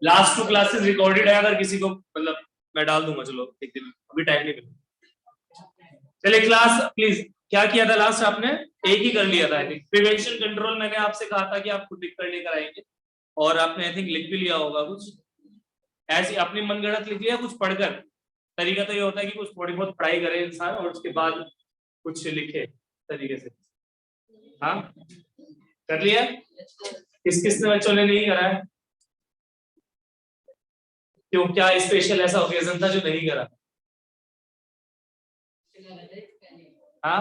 Last 2 classes recorded है, अगर किसी को मतलब मैं डाल दूंगा, चलो एक दिन, अभी टाइम नहीं मिला। चलिए क्लास प्लीज, क्या किया था लास्ट आपने? एक ही कर लिया था आई थिंक, प्रिवेंशन कंट्रोल। मैंने आपसे कहा था कि आप खुद लिख कर लेकर आएंगे, और आपने आई थिंक लिख भी लिया होगा कुछ ऐसे अपनी मनगढ़ंत लिख लिया कुछ पढ़कर। तरीका तो ये होता है कि कुछ थोड़ी बहुत पढ़ाई करे इंसान और उसके बाद कुछ लिखे तरीके से। हाँ कर लिया? किस किस ने बच्चों ने नहीं करा है? क्यों, क्या स्पेशल ऐसा ओकेजन था जो नहीं करा? हाँ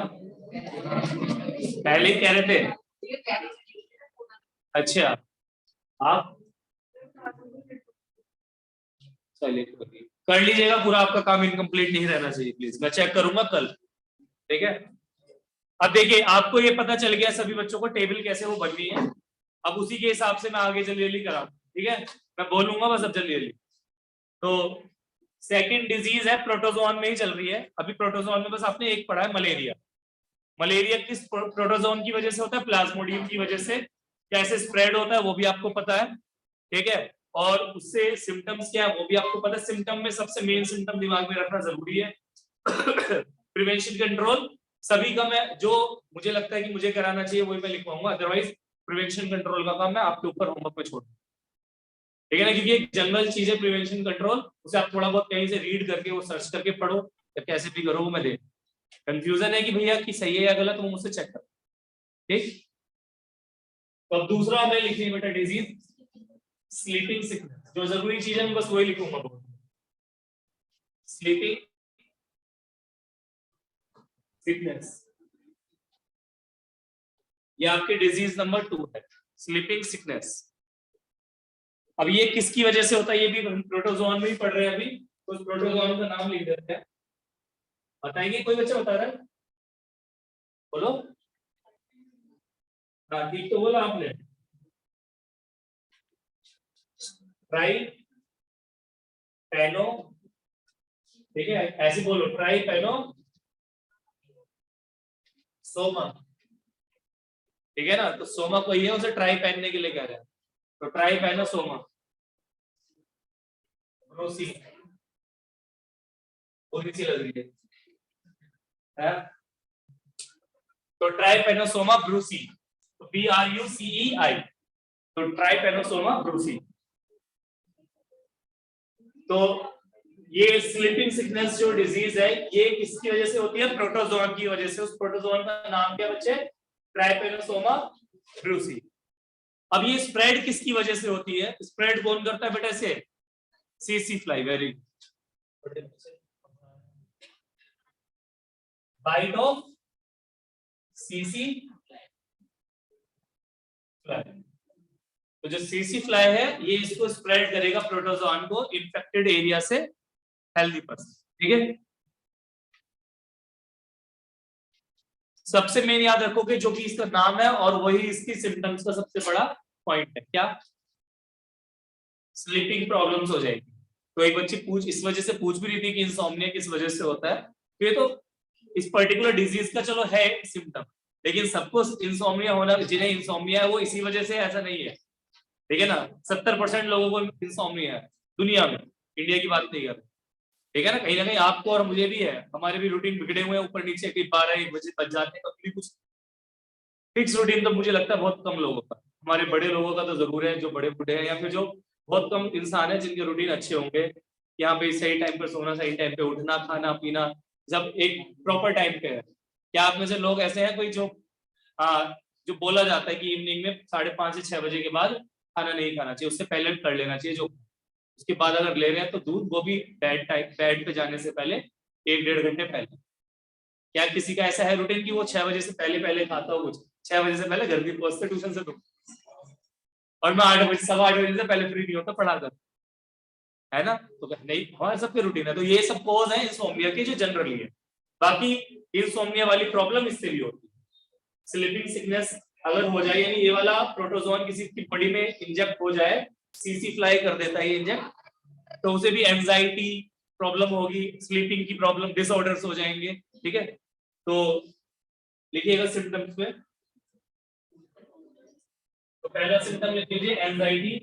पहले ही कह रहे थे। अच्छा आप चलिए कर लीजिएगा पूरा, आपका काम इनकम्प्लीट नहीं रहना चाहिए प्लीज, मैं चेक करूंगा कल, ठीक है? अब देखिए आपको ये पता चल गया सभी बच्चों को टेबल कैसे वो बननी है, अब उसी के हिसाब से मैं आगे जल्दी जल्दी कराऊं, ठीक है? मैं बोलूंगा बस अब जल्दी जल्दी। तो सेकंड डिजीज है प्रोटोजोन में ही चल रही है अभी, प्रोटोजोन में बस आपने एक पढ़ा है मलेरिया। मलेरिया किस प्रोटोजोन की वजह से होता है? प्लाज्मोडियम की वजह से। कैसे स्प्रेड होता है वो भी आपको पता है, ठीक है? और उससे सिम्टम्स क्या है वो भी आपको पता है। सिम्टम में सबसे मेन सिम्टम दिमाग में रखना जरूरी है। प्रिवेंशन कंट्रोल सभी का मैं जो मुझे लगता है कि मुझे कराना चाहिए वही मैं लिखवाऊंगा, अदरवाइज प्रिवेंशन कंट्रोल का काम मैं आपके ऊपर होमवर्क में छोड़, ठीक है ना? क्योंकि एक जनरल चीज है प्रिवेंशन कंट्रोल, उसे आप थोड़ा बहुत कहीं से रीड करके वो सर्च करके पढ़ो या कैसे भी करो, वो मैं दे। कंफ्यूजन है कि भैया कि सही है या गलत, वो मुझसे चेक करो, ठीक? तो अब दूसरा हमें लिखिए बेटा डिजीज स्लीपिंग सिकनेस, जो जरूरी चीज है मैं बस वही लिखूंगा। स्लीपिंग सिकनेस, ये आपकी डिजीज नंबर 2 है, स्लीपिंग सिकनेस। अब ये किसकी वजह से होता है? ये भी प्रोटोजोन में ही पढ़ रहे हैं अभी, तो उस प्रोटोजोन का नाम लिख देते हैं। बताएंगे कोई बच्चा बता रहा है? बोलो। हाँ ठीक तो बोला आपने, ट्राई पैनो, ठीक है ऐसे बोलो, ट्राई पैनो सोमा, ठीक है ना? तो सोमा कोई है, उसे ट्राई पहनने के लिए कह रहे हैं, तो ट्राई पैनो सोमा ब्रूसी, पूरी सी लग रही है? तो ट्राइपेनोसोमा ब्रूसी, तो BRUCEI, तो ट्राइपेनोसोमा ब्रूसी। तो ये स्लीपिंग सिकनेस जो डिजीज है ये किसकी वजह से होती है? प्रोटोजोन की वजह से। उस प्रोटोजोन का नाम क्या बच्चे? Trypanosoma Brucie. अब ये स्प्रेड किसकी वजह से होती है? स्प्रेड कौन करता है बेटा इसे? CC fly, very good. Bite of CC fly, तो जो सीसी फ्लाई है ये इसको स्प्रेड करेगा प्रोटोजोन को इन्फेक्टेड एरिया से हेल्दी पर्सन, ठीक है? सबसे मेन याद रखोगे जो कि इसका नाम है और वही इसकी सिम्टम्स का सबसे बड़ा पॉइंट है, क्या? स्लीपिंग प्रॉब्लम्स हो जाएगी। तो एक बच्ची पूछ इस वजह से पूछ भी रही थी कि इंसोम्निया किस वजह से होता है, तो ये तो इस पर्टिकुलर डिजीज का चलो है सिम्टम, लेकिन सबको इंसोम्निया होना, जिन्हें इंसोम्निया है वो इसी वजह से ऐसा नहीं है, ठीक है ना? 70% लोगों को इंसोम्निया है दुनिया में, इंडिया की बात नहीं कर रहे, ठीक है ना कहीं आपको और मुझे भी है, हमारे भी रूटीन बिगड़े हुए हैं ऊपर नीचे, कहीं 12-1 बजे बच जाते हैं, कभी कुछ फिक्स रूटीन तो मुझे लगता है बहुत कम लोगों का। हमारे बड़े लोगों का तो जरूर है, जो बड़े बूढ़े हैं या फिर जो बहुत कम इंसान है जिनके रूटीन अच्छे होंगे, यहाँ पे सही टाइम पर सोना, सही टाइम पे उठना, खाना पीना जब एक प्रॉपर टाइम पे है। क्या आप में से लोग ऐसे हैं कोई जो जो बोला जाता है कि इवनिंग में 5:30 से 6 बजे के बाद खाना नहीं खाना चाहिए, उससे पहले कर लेना चाहिए, जो उसके बाद अगर ले रहे हैं तो दूध, वो भी बेड पे जाने से पहले 1-1.5 घंटे पहले। क्या किसी का ऐसा है रूटीन कि वो 6 बजे से पहले पहले खाता हो कुछ? 6 बजे से पहले घर भी पहुंचते ट्यूशन से, तो और मैं 8 बजे 8:15 से पहले फ्री नहीं होता पढ़ा कर, है ना? तो नहीं, हमारे सबके रूटीन है। तो ये सब कोज है इंसोम्निया के जो जनरली है, बाकी इंसोम्निया वाली प्रॉब्लम इससे भी होती है। स्लीपिंग सिकनेस अगर हो जाए, यानी ये वाला प्रोटोजोन किसी की बॉडी में इंजेक्ट हो जाए, सीसी फ्लाई कर देता है ये इंजेक्ट, तो उसे भी एंजाइटी प्रॉब्लम होगी, स्लीपिंग की प्रॉब्लम, डिसऑर्डर्स हो जाएंगे, ठीक है? तो लिखिएगा सिम्टम्स में, तो पहला सिम्टम लिख लीजिए एंजाइटी।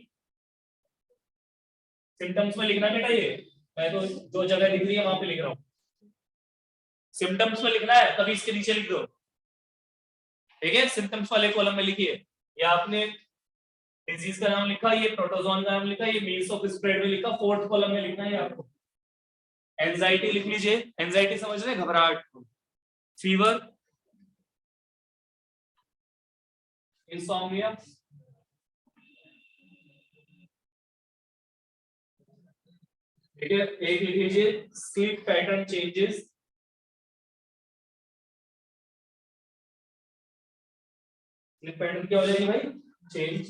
सिम्टम्स में लिखना बेटा, ये मैं तो जो जगह दिख रही है वहां पे लिख रहा हूँ। सिम्टम्स में लिखना है, तभी इसके नीचे लिख दो, ठीक है। सिम्टम्स वाले कॉलम में लिखिए, या आपने डिजीज का नाम लिखा, ये प्रोटोजोन का नाम लिखा, ये मीन्स ऑफ स्प्रेड में लिखा, फोर्थ कॉलम में लिखना है आपको। एंजाइटी लिख लीजिए, एंजाइटी समझ रहे हैं, घबराहट। फीवर, इंसोम्निया, ठीक है। एक लिख लीजिए sleep pattern changes, sleep pattern क्या हो जाएगी भाई, चेंज,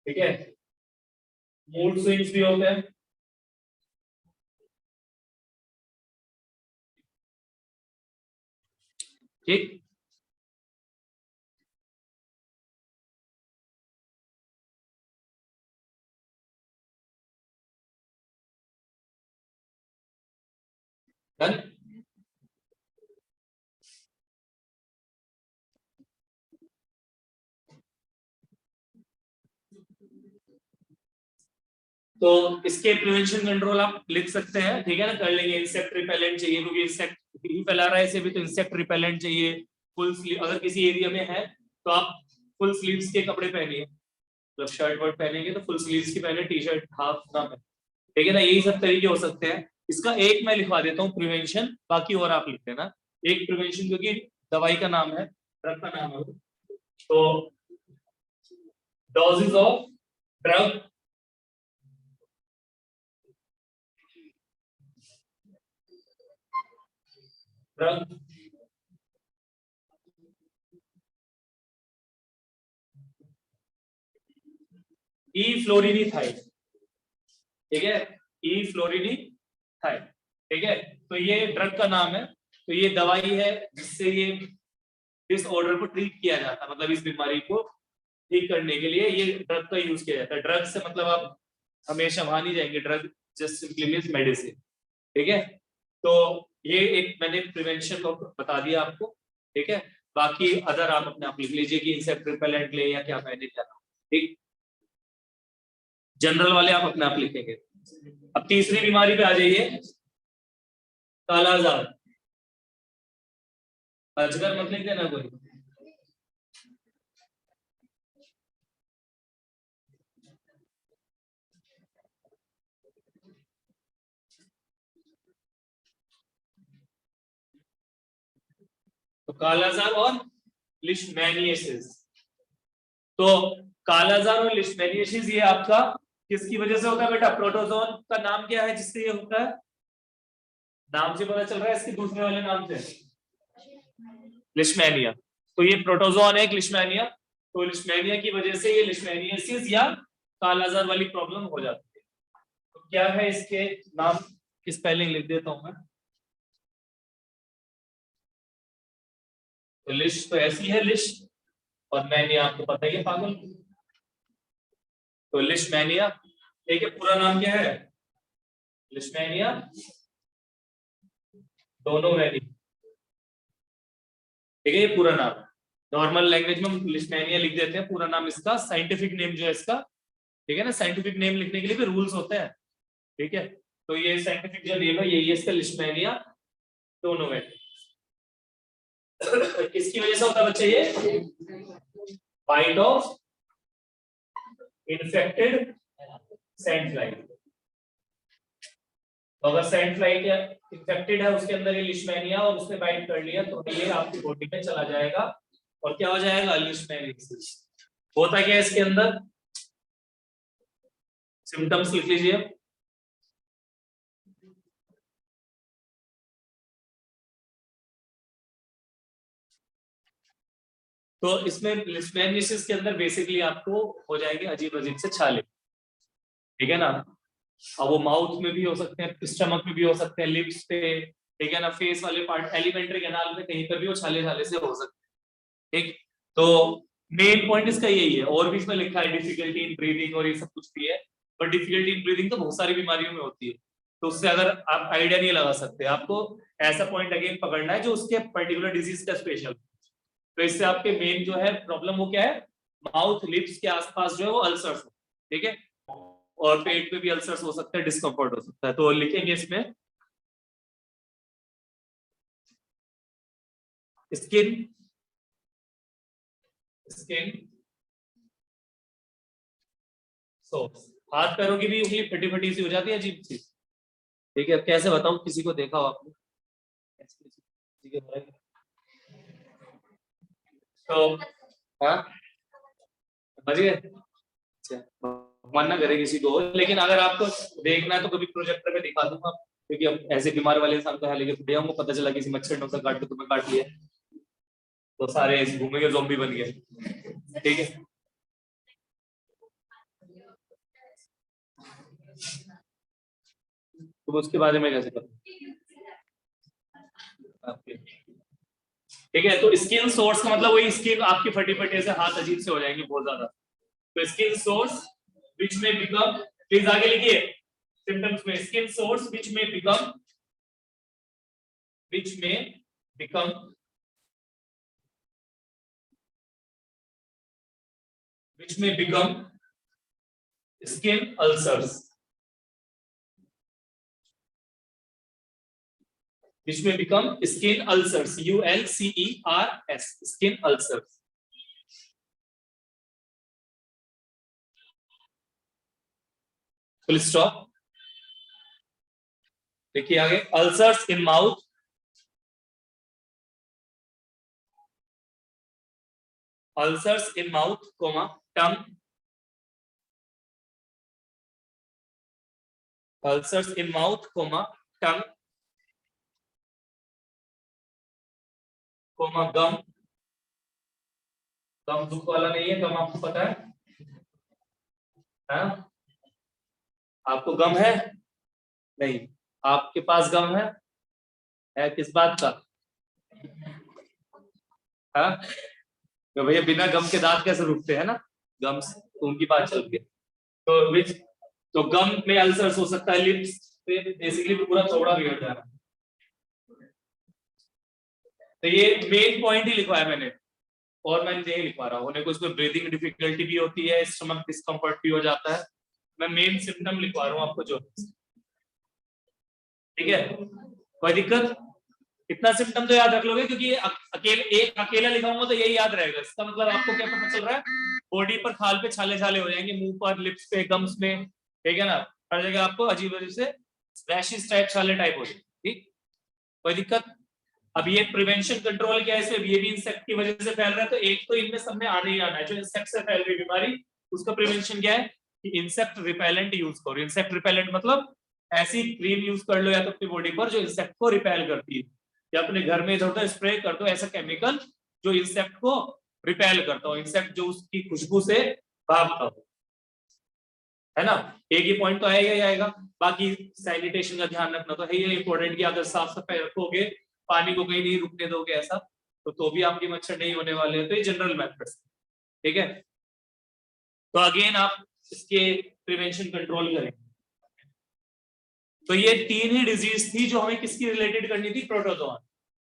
ठीक है। मूड स्विंग्स भी होते हैं, ठीक। डन। तो इसके प्रिवेंशन कंट्रोल आप लिख सकते हैं, ठीक है ना, कर लेंगे। इंसेक्ट रिपेलेंट चाहिए, क्योंकि इंसेक्ट ही फैला रहा है इसे भी, तो इंसेक्ट रिपेलेंट चाहिए। फुल स्लीव, अगर किसी एरिया में है तो आप फुल स्लीव्स के कपड़े पहनिए, मतलब शर्ट वर्ट पहनेंगे तो फुल स्लीव्स की पहने, टी शर्ट हाफ ना पहने, ठीक है ना। यही सब तरीके हो सकते हैं। इसका एक मैं लिखवा देता हूँ प्रिवेंशन, बाकी और आप लिख देना। एक प्रिवेंशन, क्योंकि दवाई का नाम है, ड्रग का नाम है, तो डोजेस ऑफ ड्रग, ड्रग ई फ्लोरिनीथाइड, ठीक है, ई फ्लोरिनीथाइड, ठीक है। तो ये ड्रग का नाम है, तो ये दवाई है जिससे ये इस ऑर्डर को ट्रीट किया जाता है, मतलब इस बीमारी को ठीक करने के लिए ये ड्रग का यूज किया जाता है। ड्रग से मतलब आप हमेशा वहां नहीं जाएंगे, drug just simply means medicine, ठीक है। तो ये एक मैंने प्रिवेंशन का बता दिया आपको, ठीक है। बाकी अदर आप अपने आप लिख लीजिए कि इंसेक्ट रिपेलेंट ले या क्या पहने, क्या, ठीक। जनरल वाले आप अपने आप लिखेंगे। अब तीसरी बीमारी पे आ जाइए, कालाजार। अजगर मत लिख देना कोई। तो कालाजार और लिशमैनियासिस। तो कालाजार और लिशमैनियासिस ये आपका किसकी वजह से होता है बेटा, प्रोटोजोन का नाम क्या है जिससे ये होता है, नाम से पता चल रहा है, इसके दूसरे वाले नाम से लिशमैनिया। तो ये प्रोटोजोन है एक लिशमैनिया, तो लिशमैनिया की वजह से ये लिशमैनियासिस या कालाजार वाली प्रॉब्लम हो जाती है। तो क्या है इसके नाम की स्पेलिंग लिख देता हूं मैं। तो लिश तो ऐसी है लिश, और मैनिया आपको पता ही है पागल, तो लिशमैनिया, ठीक है। पूरा नाम क्या है, लिशमैनिया दोनों वैली, ठीक है, ये पूरा नाम है। नॉर्मल लैंग्वेज में हम लिशमैनिया लिख देते हैं पूरा नाम इसका, साइंटिफिक नेम जो है इसका, ठीक है ना। साइंटिफिक नेम लिखने के लिए भी रूल्स होते हैं, ठीक है। तो ये साइंटिफिक जो नेम है ये इसका लिशमैनिया दोनों वैली। किसकी वजह से होता है बच्चे ये, bite of infected sand fly. तो अगर सैंड फ्लाई इन्फेक्टेड है, उसके अंदर ये लिशमैनिया और उसने बाइट कर लिया, तो ये आपकी बॉडी में चला जाएगा और क्या हो जाएगा, लिशमैनियासिस। होता क्या है इसके अंदर, सिम्टम्स लिख लीजिए। तो इसमें लिशमैनियासिस के अंदर बेसिकली आपको हो जाएंगे अजीब अजीब से छाले, ठीक है ना। अब वो माउथ में भी हो सकते हैं, स्टमक में भी हो सकते हैं, लिप्स पे, ठीक है ना, फेस वाले पार्ट, एलिमेंट्री कैनाल में कहीं पर भी वो छाले छाले से हो सकते हैं, ठीक। तो मेन पॉइंट इसका यही है, और भी इसमें लिखा है डिफिकल्टी इन ब्रीदिंग और ये सब कुछ भी है, पर डिफिकल्टी इन ब्रीदिंग तो बहुत सारी बीमारियों में होती है, तो उससे अगर आप आइडिया नहीं लगा सकते, आपको ऐसा पॉइंट अगेन पकड़ना है जो उसके पर्टिकुलर डिजीज का स्पेशल। तो इससे आपके मेन जो है प्रॉब्लम वो क्या है, माउथ लिप्स के आसपास जो है वो अल्सर्स, ठीक है, और पेट पे भी अल्सर्स हो सकते हैं, डिस्कम्फर्ट हो सकता है। तो लिखेंगे इसमें स्किन, स्किन सोर्स। हाथ पैरों की भी उंगली फटी फटी सी हो जाती है, अजीब सी, ठीक है। कैसे बताऊं, किसी को देखा हो आपने? तो हाँ, समझ गए? अच्छा, मन ना करे किसी को, लेकिन अगर आपको देखना है तो कभी प्रोजेक्टर पे दिखा दूंगा, क्योंकि अब ऐसे बीमार वाले इंसान को यहाँ लेके थोड़ी आऊंगा, पता चला किसी मच्छर ने उसे काट के तुम्हें काट लिया तो सारे ऐसे घूमेंगे, ज़ॉम्बी बन गए, ठीक है। तो उसके बारे में कैसे करूं? ठीक है, तो स्किन सोर्स का मतलब वही, स्किन आपकी फटी फटी से हाथ अजीब से हो जाएंगे बहुत ज्यादा। तो स्किन सोर्स विच में बिकम, प्लीज आगे लिखिए सिम्टम्स में, स्किन सोर्स विच में बिकम, विच में become, which may become skin ulcers, which may become skin ulcers, ULCERS, skin ulcers। full stop। देखिए आगे, ulcers in mouth, ulcers in mouth comma tongue, ulcers in mouth comma tongue comma gum, gum दुख वाला नहीं है, गम आपको पता है? आपको गम है? नहीं, आपके पास गम है किस बात का? हाँ, तो भैया बिना गम के दांत कैसे रुकते हैं ना, गम उनकी बात चल रही है। तो विच, तो गम में अल्सर्स हो सकता है, लिप्स पे बेसिकली पूरा चौड़ा बिगड़ जा रहा है। तो ये मेन पॉइंट ही लिखवाया मैंने, और मैं यही लिखवा रहा हूँ, होने को इसमें ब्रीदिंग डिफिकल्टी भी होती है, स्टमक डिस्कम्फर्ट भी हो जाता है, मैं मेन सिम्टम लिखवा रहा हूँ आपको जो, ठीक है, कोई दिक्कत? इतना सिम्टम तो याद रख लोगे, क्योंकि ये अकेले, एक अकेला लिखाऊंगा तो यही याद रहेगा। इसका मतलब आपको क्या पता चल रहा है, बॉडी पर खाल पे छाले छाले हो जाएंगे, मुंह पर, लिप्स पे, गम्स में, ठीक है ना, हर जगह आपको अजीब अजीब से रैशेस टाइप, छाले टाइप हो जाएंगे, ठीक, कोई दिक्कत? अब ये प्रिवेंशन कंट्रोल क्या है, इसमें ये भी इंसेक्ट की वजह से फैल रहा है, तो एक तो इनमें सब में आने ही आना है, जो इंसेक्ट से फैल रही बीमारी, उसका प्रिवेंशन क्या है कि इंसेक्ट रिपेलेंट यूज करो। इंसेक्ट रिपेलेंट मतलब ऐसी क्रीम यूज कर लो या तो अपनी बॉडी पर जो इंसेक्ट को रिपेल करती है, या अपने घर में इधर उधर स्प्रे कर दो ऐसा केमिकल जो इंसेक्ट को रिपेल करता हो, इंसेक्ट जो उसकी खुशबू से भागता हो, है ना। एक ही पॉइंट तो आएगा ही आएगा। बाकी सैनिटेशन का ध्यान रखना तो है ही इंपॉर्टेंट, कि अगर साफ सफाई रखोगे, पानी को कहीं नहीं रुकने दोगे ऐसा, तो भी आपके मच्छर नहीं होने वाले हैं। तो ये जनरल मेथड्स, ठीक है। तो अगेन आप इसके प्रिवेंशन कंट्रोल करें। तो ये तीन ही डिजीज थी जो हमें किसकी रिलेटेड करनी थी, प्रोटोजोन।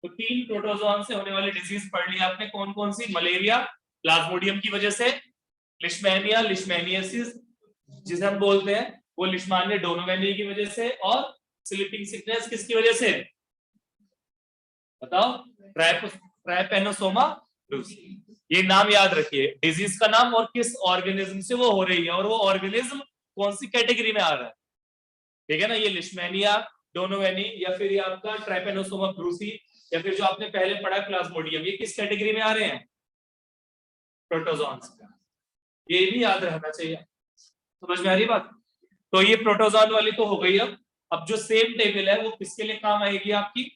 तो तीन प्रोटोजोन से होने वाली डिजीज पढ़ लिया आपने, कौन कौन सी? मलेरिया प्लाज्मोडियम की वजह से, लिशमैनिया लिशमैनियासिस जिसे हम बोलते हैं वो लिशमानिया डोनोवेनी की वजह से, और स्लीपिंग सिकनेस किसकी वजह से बताओ? Trypanosoma Brucie. ये नाम याद रखिए, डिजीज का नाम और किस ऑर्गेनिज्म से वो हो रही है, और वो ऑर्गेनिज्म कौन सी कैटेगरी में आ रहा है, ठीक है ना। ये लिशमैनिया डोनोवेनी, या फिर ये आपका ट्राइपेनोसोमा ब्रूसी, या फिर जो आपने पहले पढ़ा प्लाज्मोडियम, ये किस कैटेगरी में आ रहे हैं? प्रोटोजोन्स। ये भी याद रहना चाहिए, समझ में आ रही बात? तो ये प्रोटोजोन वाली तो हो गई। अब जो सेम टेबल है वो किसके लिए काम आएगी आपकी?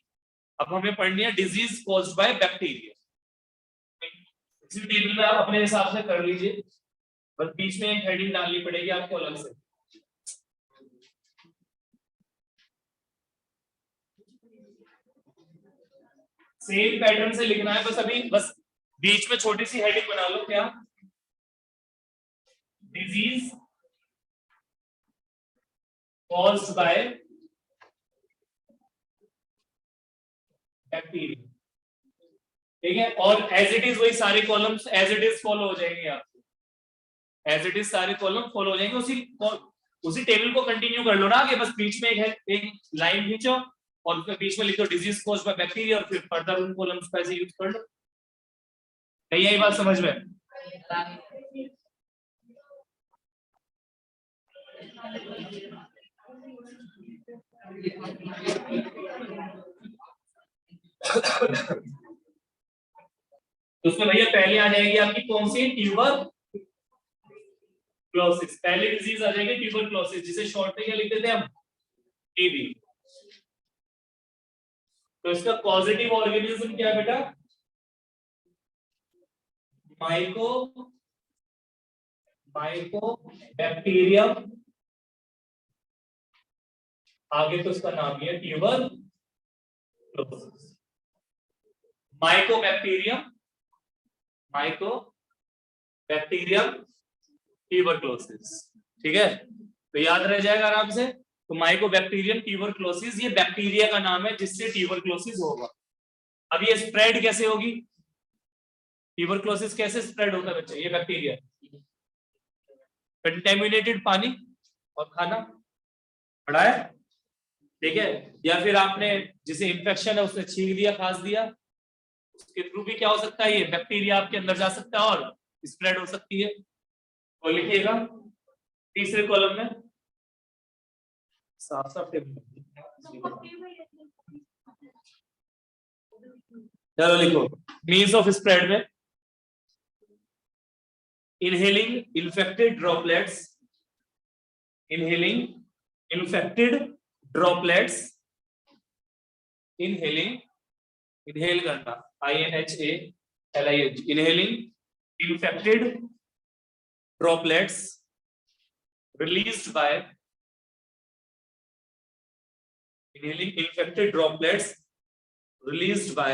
अब हमें पढ़नी है डिजीज कॉज्ड बाय बैक्टीरिया। इसी टेबल में आप अपने हिसाब से कर लीजिए, बस बीच में एक हेडिंग डालनी पड़ेगी आपको अलग से। सेम पैटर्न से लिखना है, बस अभी बस बीच में छोटी सी हेडिंग बना लो, क्या? डिजीज कॉज्ड बाय बैक्टीरिया, ठीक है। और एज इट इज वही सारे columns as it is follow हो जाएंगे आपको, एज इट इज सारे कॉलम फॉलो हो जाएंगे, उसी टेबल को कंटिन्यू कर लो ना आगे, बस बीच में एक लाइन खींचो और उसके बीच में लिखो डिजीज कॉज्ड बाय बैक्टीरिया और फिर फर्दर उन कॉलम्स को ऐसे यूज कर लो। नहीं आई बात समझ में? तो उसमें भैया पहले आ जाएगी आपकी कौन सी, ट्यूबरक्लोसिस। पहली डिजीज आ जाएगी ट्यूबरक्लोसिस, जिसे शॉर्ट में क्या लिख देते हैं हम, टीबी। तो इसका पॉजिटिव ऑर्गेनिज्म क्या है बेटा, माइकोबैक्टीरियम, आगे तो इसका नाम ही है ट्यूबरक्लोसिस। माइकोबैक्टीरियम ट्यूबरक्लोसिस, ठीक है, तो याद रह जाएगा आराम से। तो माइकोबैक्टीरियम ट्यूबरक्लोसिस, ये बैक्टीरिया का नाम है जिससे ट्यूबरक्लोसिस होगा। अब ये स्प्रेड कैसे होगी, ट्यूबरक्लोसिस कैसे स्प्रेड होता है बच्चे, ये बैक्टीरिया कंटेमिनेटेड पानी और खाना पड़ा है, ठीक है, या फिर आपने जिसे इन्फेक्शन है उसने छींक दिया, खांस दिया, उसके थ्रू भी क्या हो सकता है, ये बैक्टीरिया आपके अंदर जा सकता है और स्प्रेड हो सकती है। और लिखिएगा तीसरे कॉलम में साफ साफ चलो लिखो, मीन्स ऑफ स्प्रेड में inhaling infected droplets, inhaling infected droplets, inhaling, inhale करना, INHALING, inhaling infected droplets released by inhaling infected droplets released by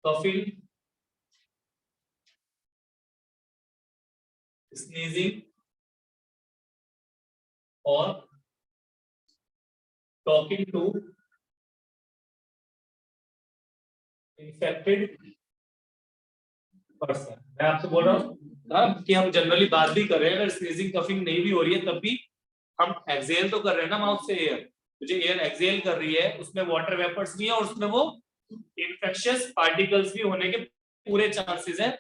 coughing, sneezing or talking to infected person। मैं आपसे बोल रहा हूँ कि हम जनरली बात भी कर रहे हैं, अगर स्नीजिंग कफिंग नहीं भी हो रही है तब भी हम एक्सेल तो कर रहे हैं ना माउथ से एयर, जो एयर एक्सेल कर रही है उसमें वाटर वेपर्स भी है और उसमें वो इन्फेक्शियस पार्टिकल्स भी होने के पूरे चांसेस हैं,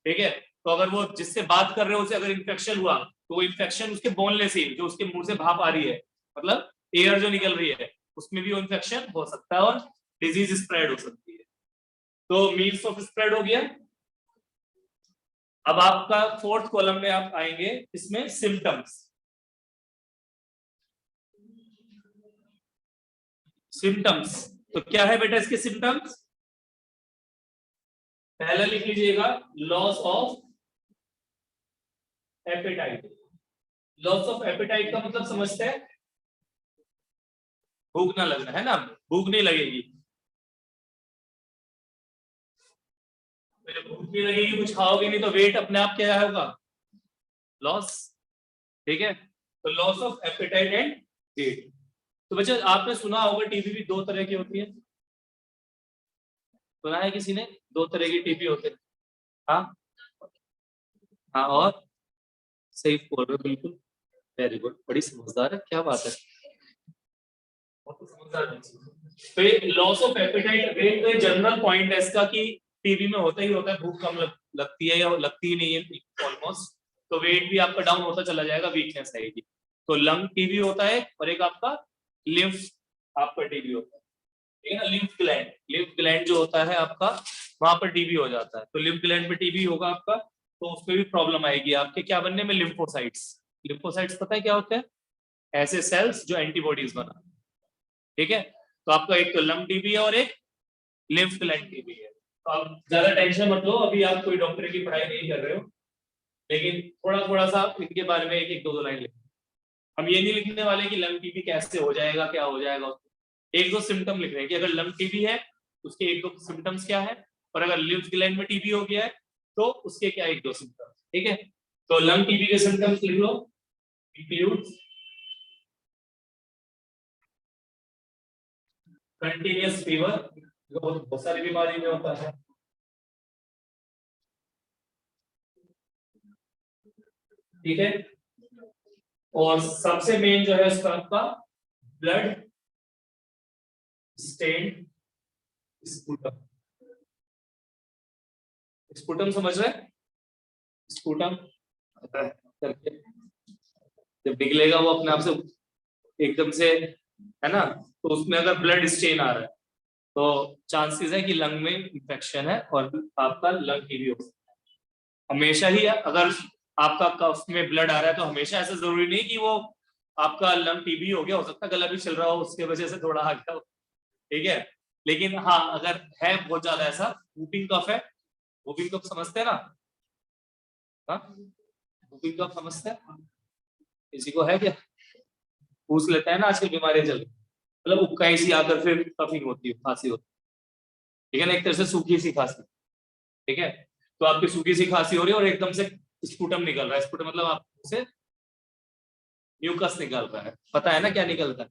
ठीक है। तो अगर वो जिससे बात कर रहे हो उसे अगर इन्फेक्शन हुआ तो वो इन्फेक्शन उसके बोनले से, जो उसके मुंह से भाप आ रही है, मतलब एयर जो निकल रही है उसमें भी वो इन्फेक्शन हो सकता है और डिजीज स्प्रेड हो सकती है। तो मीन्स ऑफ स्प्रेड हो गया। अब आपका फोर्थ कॉलम में आप आएंगे, इसमें सिम्टम्स, सिम्टम्स तो क्या है बेटा इसके सिम्टम्स, पहला लिख लीजिएगा loss of apatite. Loss of apatite का मतलब समझते हैं, भूख ना लगना, है ना, भूख नहीं लगेगी, भूख नहीं लगेगी, कुछ खाओगे नहीं तो वेट अपने आप क्या होगा, लॉस, ठीक है। तो loss of appetite and weight. तो बच्चे आपने सुना होगा टीबी भी दो तरह की होती है, सुना है किसी ने, दो तरह की टीबी होते हैं, हाँ हाँ, और सही बोल रहे हो बिल्कुल, वेरी गुड, बड़ी समझदार है, क्या बात है, तो ये लॉस ऑफ एपेटाइट वेट तो जनरल पॉइंट है इसका कि टीबी में होता ही होता है, भूख कम लगती है या लगती ही नहीं है ऑलमोस्ट, तो वेट भी आपका डाउन होता चला जाएगा, वीकनेस आएगी। तो लंग टीबी होता है और एक आपका लिम्फ आपका टीबी होता है, ठीक है ना, लिम्फ ग्लैंड जो होता है आपका वहां पर टीबी हो जाता है, तो लिम्फ ग्लैंड में टीबी होगा आपका, तो उसमें भी प्रॉब्लम आएगी आपके क्या बनने में, लिम्फोसाइट्स। लिम्फोसाइट्स पता है क्या होते हैं, ऐसे सेल्स जो एंटीबॉडीज बनाते हैं, ठीक है। तो आपका एक तो लंग टीबी है और एक लिम्फ ग्लैंड टीबी है। तो आप ज्यादा टेंशन मत लो, अभी आप कोई डॉक्टर की पढ़ाई नहीं कर रहे हो, लेकिन थोड़ा थोड़ा सा इनके बारे में एक एक दो लाइन लिख, हम ये नहीं लिखने वाले कि लंग टीबी कैसे हो जाएगा, क्या हो जाएगा, एक दो सिम्टम लिख रहे हैं कि अगर लंग टीबी है उसके एक दो सिम्टम्स क्या है, और अगर लिम्फ ग्लैंड में टीबी हो गया है तो उसके क्या एक दो सिम्टम्स, ठीक है। तो लंग टीबी के सिम्टम्स लिख लो, इंक्लूड्स कंटिन्यूअस फीवर, जो बहुत सारी बीमारी में होता है, ठीक है। और सबसे मेन जो है उसका आपका ब्लड स्टेन स्पुटम। स्पुटम समझ रहे हैं? स्पुटम करके जब निकलेगा वो अपने आप से एकदम से, है ना, तो उसमें अगर ब्लड स्टेन आ रहा है तो चांसेस है कि लंग में इंफेक्शन है और आपका लंग टीबी हो सकता है। हमेशा ही अगर आपका कफ में ब्लड आ रहा है तो हमेशा ऐसा जरूरी नहीं कि वो आपका लंग टीबी हो गया, हो सकता है गला भी चल रहा हो उसके वजह से थोड़ा आ गया हो, ठीक है। लेकिन हाँ अगर है बहुत ज्यादा ऐसा वूपिंग कफ है, वूपिंग कफ समझते हैं ना? हाँ वूपिंग कफ समझते हैं? किसी को है क्या? पूछ लेते हैं ना आजकल बीमारियां चल रही, मतलब उबकाई सी आकर फिर कफिंग होती है, खांसी होती है, ठीक है ना, एक तरह से सूखी सी खांसी, ठीक है। तो आपकी सूखी सी खांसी हो रही है और एकदम से स्पुटम निकल रहा है, स्पुटम मतलब आपसे म्यूकस निकल रहा है, पता है ना क्या निकलता है।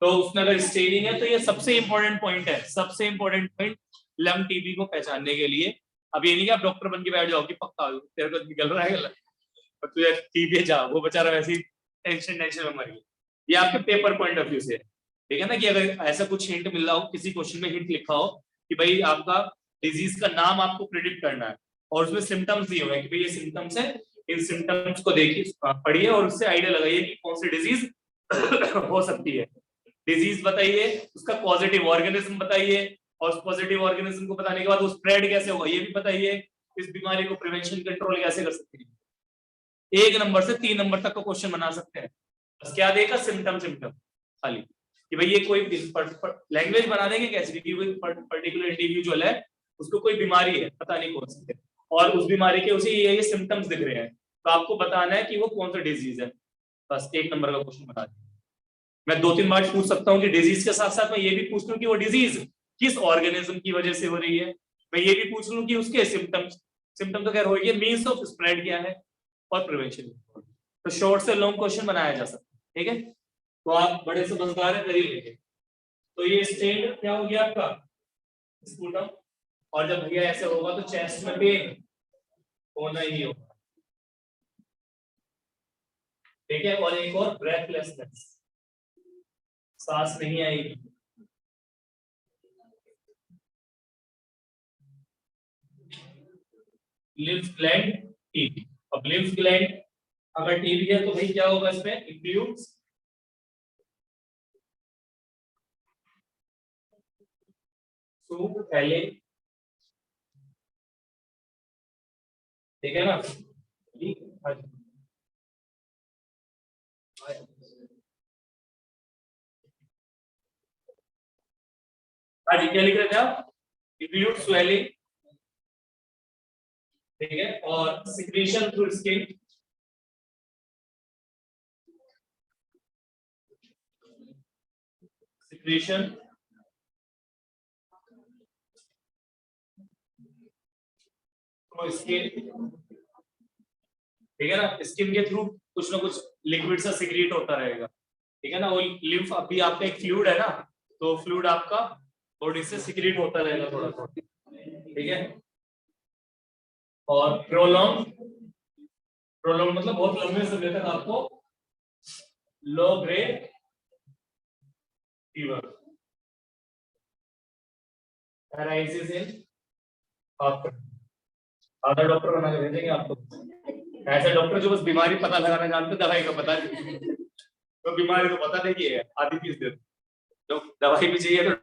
तो उसमें अगर स्टेनिंग है तो ये सबसे इंपॉर्टेंट पॉइंट है, सबसे इंपॉर्टेंट पॉइंट लंग टीबी को पहचानने के लिए। अब ये नहीं कि आप डॉक्टर बन के बैठ जाओ कि पक्का तेरे को निकल रहा है और तुझे टीबी जा, वो बेचारा वैसे ही टेंशन में मर गया। ये आपके पेपर पॉइंट ऑफ व्यू से, ठीक है ना, कि अगर ऐसा कुछ हिंट मिल रहा हो, किसी क्वेश्चन में हिंट लिखा हो कि भाई आपका डिजीज का नाम आपको प्रिडिक्ट करना है और उसमें सिम्टम्स दिए हुए हैं कि भाई ये सिम्टम्स है, इन सिम्टम्स को देखिए पढ़िए और उससे आइडिया लगाइए कि कौन सी डिजीज हो सकती है। डिजीज बताइए, उसका पॉजिटिव ऑर्गेनिज्म बताइए और उस पॉजिटिव ऑर्गेनिज्म को बताने के बाद वो स्प्रेड कैसे होगा ये भी बताइए, इस बीमारी को प्रिवेंशन कंट्रोल कैसे कर सकते हैं। 1 नंबर से 3 नंबर तक का क्वेश्चन बना सकते हैं। बस क्या देगा? सिम्टम खाली, कि भाई ये कोई लैंग्वेज बना देंगे कैसे कि कोई पर्टिकुलर इंडिविजुअल है, उसको कोई बीमारी है, पता नहीं कौन सी है, और उस बीमारी के उसे ये सिम्टम्स दिख रहे हैं, तो आपको बताना है कि वो कौन सा डिजीज है। बस 1 नंबर का क्वेश्चन बता दें। मैं 2-3 बार पूछ सकता हूँ कि डिजीज के साथ साथ मैं ये भी पूछ लूं कि वो डिजीज किस ऑर्गेनिज्म की वजह से हो रही है। मैं ये भी पूछ लूं कि उसके सिम्टम्स, सिम्टम तो खैर हो गए, मीन्स ऑफ स्प्रेड क्या है और प्रिवेंशन। तो शॉर्ट से लॉन्ग क्वेश्चन बनाया जा सकता है, ठीक है। तो आप बड़े समझदार है, कर ही लेंगे। तो ये स्टेन क्या हो गया आपका? स्पुटम। और जब भैया ऐसे होगा तो चेस्ट में पेन होना ही होगा, ठीक है। और एक और ब्रेथलेसनेस, सांस नहीं आएगी। Lymph gland TB. अब लिम्फ ग्लैंड अगर टीबी है तो भाई क्या होगा इसमें? इंक्लूड्स सूप पहले, ठीक है ना। हाँ जी, क्या लिख रहे थे आप? इंक्लूड स्वेलिंग, ठीक है, और secretion through skin, secretion through skin, ठीक है ना। स्किन के थ्रू कुछ ना कुछ लिक्विड सा सिक्रीट होता रहेगा, ठीक है ना। वो लिम्फ अभी आपका एक फ्लूइड है ना, तो फ्लूइड आपका बॉडी से सिक्रीट होता रहेगा थोड़ा थोड़ा, ठीक है। और प्रोलॉन्ग, प्रोलॉन्ग मतलब बहुत लंबे समय तक आपको low grade fever arises in after. Other doctor बना के भेजेंगे आपको, ऐसे डॉक्टर जो बस बीमारी पता लगाना जानते, दवाई का पता नहीं। तो बीमारी तो पता नहीं है, आधी फीस दे दो, तो दवाई भी चाहिए तो